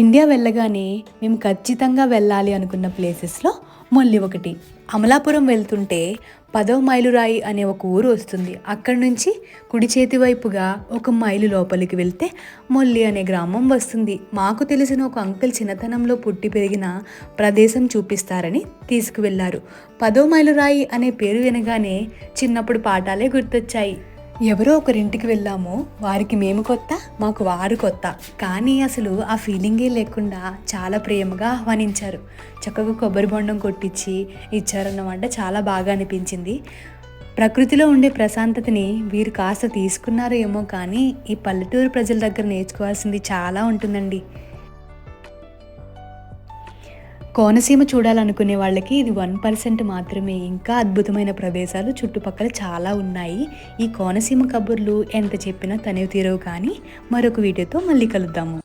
India వెళ్ళగానే మేము ఖచ్చితంగా వెళ్ళాలి అనుకున్న ప్లేసెస్లో మొల్లి ఒకటి. అమలాపురం వెళ్తుంటే 10వ మైలురాయి అనే ఒక ఊరు వస్తుంది. అక్కడి నుంచి కుడి చేతి వైపుగా 1 మైలు లోపలికి వెళ్తే మొల్లి అనే గ్రామం వస్తుంది. మాకు తెలిసిన ఒక అంకుల్ చిన్నతనంలో పుట్టి పెరిగిన ప్రదేశం చూపిస్తారని తీసుకువెళ్లారు. 10వ మైలురాయి అనే పేరు వినగానే చిన్నప్పుడు పాఠాలే గుర్తొచ్చాయి. ఎవరో ఒకరింటికి వెళ్ళాము, వారికి మేము కొత్త, మాకు వారు కొత్త. కానీ అసలు ఆ ఫీలింగే లేకుండా చాలా ప్రేమగా ఆహ్వానించారు. చక్కగా కొబ్బరి బొండం కొట్టించి ఇచ్చారన్నమాట. చాలా బాగా అనిపించింది. ప్రకృతిలో ఉండే ప్రశాంతతని వీరు కాస్త తీసుకున్నారో ఏమో, కానీ ఈ పల్లెటూరు ప్రజల దగ్గర నేర్చుకోవాల్సింది చాలా ఉంటుందండి. కోనసీమ చూడాలనుకునే వాళ్ళకి ఇది 1% మాత్రమే. ఇంకా అద్భుతమైన ప్రదేశాలు చుట్టుపక్కల చాలా ఉన్నాయి. ఈ కోనసీమ కబుర్లు ఎంత చెప్పినా తనివి తీరవు. కానీ మరొక వీడియోతో మళ్ళీ కలుద్దాము.